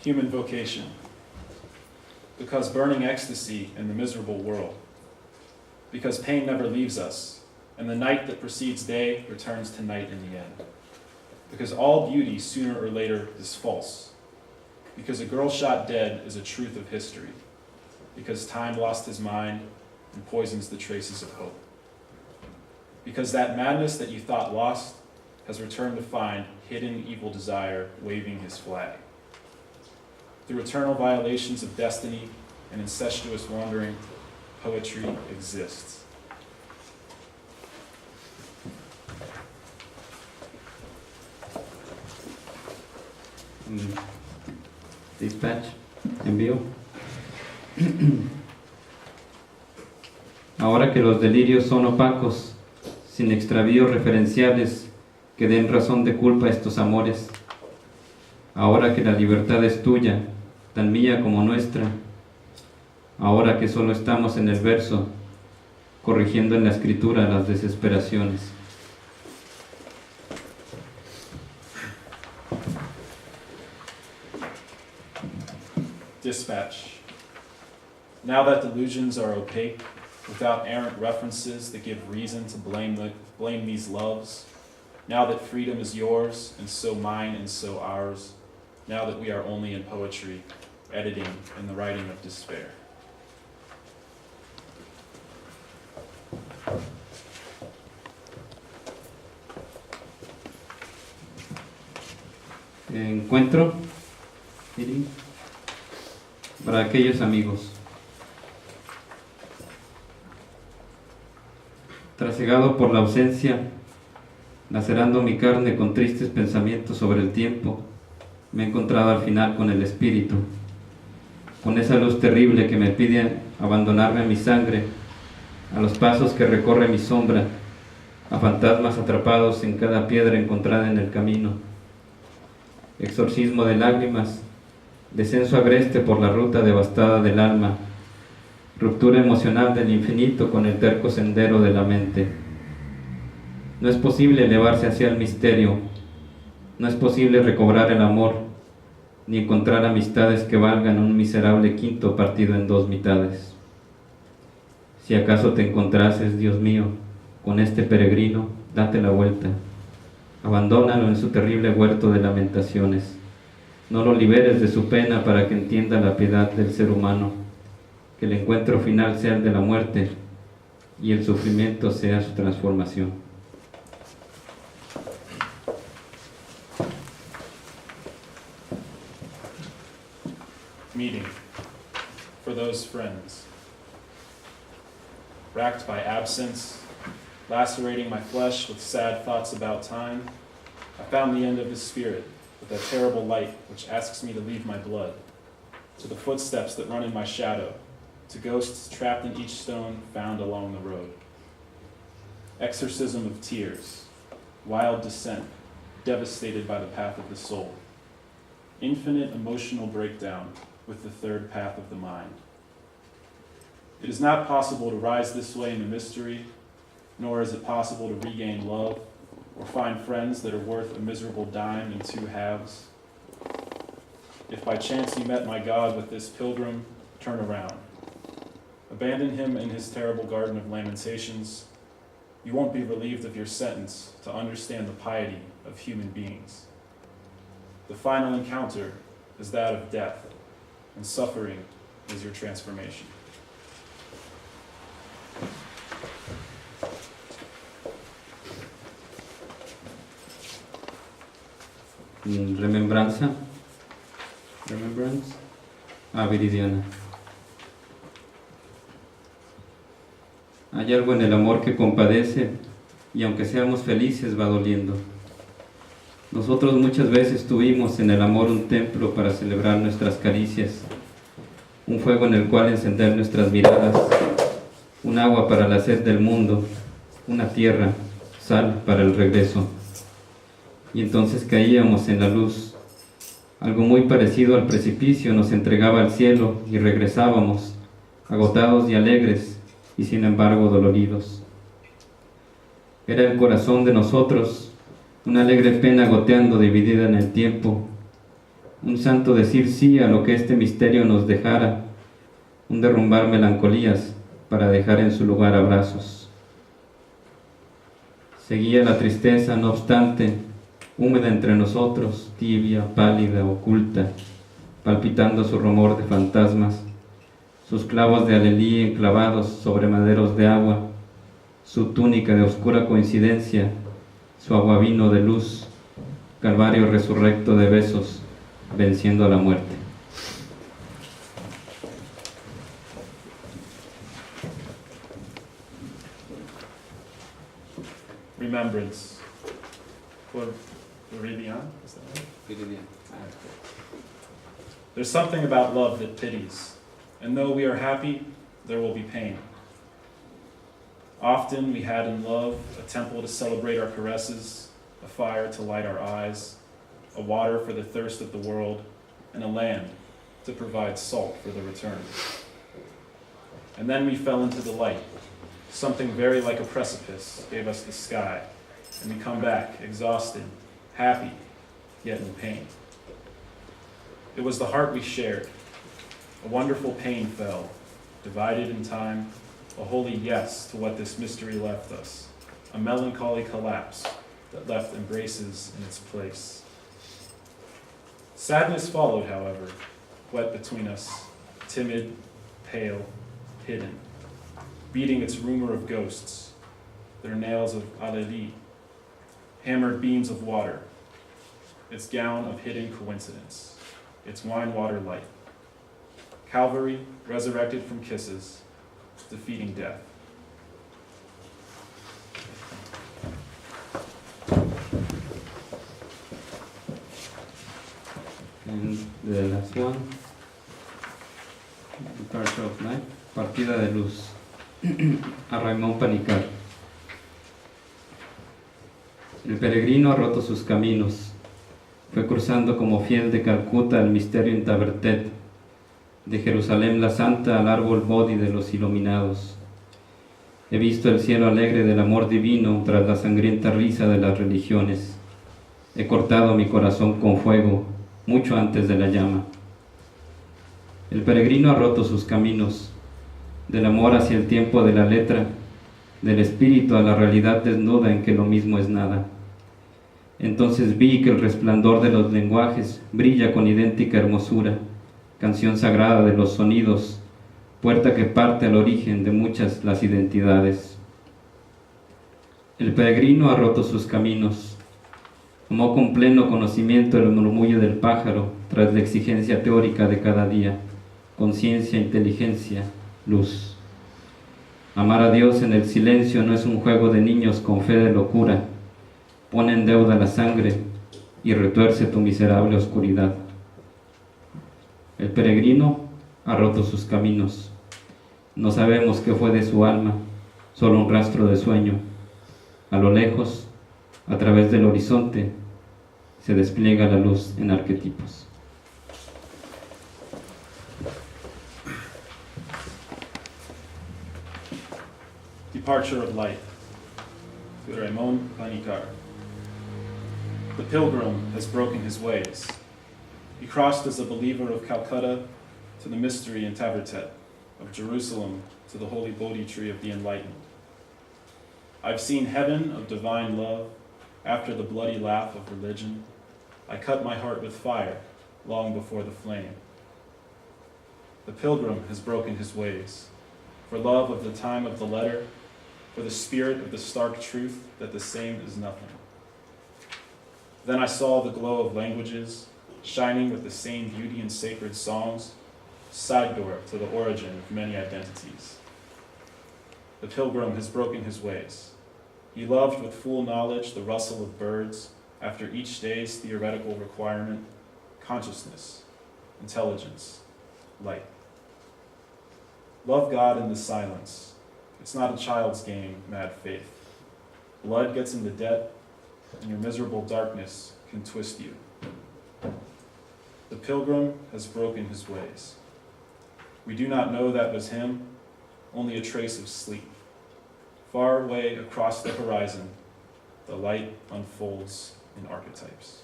Human vocation. Because burning ecstasy in the miserable world. Because pain never leaves us, and the night that precedes day returns to night in the end. Because all beauty sooner or later is false. Because a girl shot dead is a truth of history. Because time lost his mind and poisons the traces of hope. Because that madness that you thought lost has returned to find hidden evil desire waving his flag. Through eternal violations of destiny and incestuous wandering, poetry exists. Dispatch, envío. Ahora que los delirios son opacos, sin extravíos referenciales que den razón de culpa a estos amores, ahora que la libertad es tuya, tan mía como nuestra, ahora que solo estamos en el verso, corrigiendo en la escritura las desesperaciones. Dispatch. Now that delusions are opaque, without errant references that give reason to blame these loves, now that freedom is yours, and so mine and so ours, now that we are only in poetry, editing and the writing of despair. Encuentro para aquellos amigos. Trasegado por la ausencia, lacerando mi carne con tristes pensamientos sobre el tiempo, me he encontrado al final con el espíritu, con esa luz terrible que me pide abandonarme a mi sangre, a los pasos que recorre mi sombra, a fantasmas atrapados en cada piedra encontrada en el camino. Exorcismo de lágrimas, descenso agreste por la ruta devastada del alma, ruptura emocional del infinito con el terco sendero de la mente. No es posible elevarse hacia el misterio, no es posible recobrar el amor, ni encontrar amistades que valgan un miserable quinto partido en dos mitades. Si acaso te encontrases, Dios mío, con este peregrino, date la vuelta, abandónalo en su terrible huerto de lamentaciones, no lo liberes de su pena para que entienda la piedad del ser humano, que el encuentro final sea el de la muerte y el sufrimiento sea su transformación. Meeting for those friends. Racked by absence, lacerating my flesh with sad thoughts about time, I found the end of his spirit with that terrible light which asks me to leave my blood, to the footsteps that run in my shadow, to ghosts trapped in each stone found along the road. Exorcism of tears, wild descent, devastated by the path of the soul. Infinite emotional breakdown with the third path of the mind. It is not possible to rise this way in the mystery, nor is it possible to regain love or find friends that are worth a miserable dime in two halves. If by chance you met my God with this pilgrim, turn around. Abandon him in his terrible garden of lamentations. You won't be relieved of your sentence to understand the piety of human beings. The final encounter is that of death, and suffering is your transformation. Remembrance, Viridiana. Hay algo en el amor que compadece y aunque seamos felices va doliendo. Nosotros muchas veces tuvimos en el amor un templo para celebrar nuestras caricias, un fuego en el cual encender nuestras miradas, un agua para la sed del mundo, una tierra, sal para el regreso. Y entonces caíamos en la luz. Algo muy parecido al precipicio nos entregaba al cielo y regresábamos, agotados y alegres, y sin embargo doloridos. Era el corazón de nosotros, una alegre pena goteando dividida en el tiempo, un santo decir sí a lo que este misterio nos dejara, un derrumbar melancolías para dejar en su lugar abrazos. Seguía la tristeza, no obstante, húmeda entre nosotros, tibia, pálida, oculta, palpitando su rumor de fantasmas, sus clavos de alelí enclavados sobre maderos de agua, su túnica de oscura coincidencia, su aguavino de luz, calvario resurrecto de besos, venciendo a la muerte. Remembrance. Viridian? Is that right? Viridian. There's something about love that pities, and though we are happy, there will be pain. Often we had in love a temple to celebrate our caresses, a fire to light our eyes, a water for the thirst of the world, and a land to provide salt for the return. And then we fell into the light. Something very like a precipice gave us the sky, and we come back exhausted, happy, yet in pain. It was the heart we shared. A wonderful pain fell, divided in time, a holy yes to what this mystery left us, a melancholy collapse that left embraces in its place. Sadness followed, however, wet between us, timid, pale, hidden, beating its rumor of ghosts, their nails of aleli, hammered beams of water, its gown of hidden coincidence, its wine water light. Calvary, resurrected from kisses, defeating death. And the last one, Departure of Light, Partida de Luz, a Raymond Panicar. El peregrino ha roto sus caminos, fue cruzando como fiel de Calcuta el misterio en Tabertet, de Jerusalén la Santa al árbol Bodhi de los iluminados. He visto el cielo alegre del amor divino tras la sangrienta risa de las religiones. He cortado mi corazón con fuego, mucho antes de la llama. El peregrino ha roto sus caminos, del amor hacia el tiempo de la letra, del espíritu a la realidad desnuda en que lo mismo es nada. Entonces vi que el resplandor de los lenguajes brilla con idéntica hermosura, canción sagrada de los sonidos, puerta que parte al origen de muchas las identidades. El peregrino ha roto sus caminos, tomó con pleno conocimiento el murmullo del pájaro tras la exigencia teórica de cada día, conciencia, inteligencia, luz. Amar a Dios en el silencio no es un juego de niños con fe de locura, pone en deuda la sangre y retuerce tu miserable oscuridad. El peregrino ha roto sus caminos. No sabemos qué fue de su alma, solo un rastro de sueño. A lo lejos, a través del horizonte, se despliega la luz en arquetipos. Departure of Light, to Raymond Panicar. The pilgrim has broken his ways. He crossed as a believer of Calcutta to the mystery in Tabertet, of Jerusalem to the holy Bodhi tree of the enlightened. I've seen heaven of divine love after the bloody laugh of religion. I cut my heart with fire long before the flame. The pilgrim has broken his ways, for love of the time of the letter, for the spirit of the stark truth that the same is nothing. Then I saw the glow of languages, shining with the same beauty in sacred songs, side door to the origin of many identities. The pilgrim has broken his ways. He loved with full knowledge the rustle of birds after each day's theoretical requirement, consciousness, intelligence, light. Love God in the silence. It's not a child's game, mad faith. Blood gets into debt, and your miserable darkness can twist you. The pilgrim has broken his ways. We do not know that was him, only a trace of sleep. Far away across the horizon, the light unfolds in archetypes.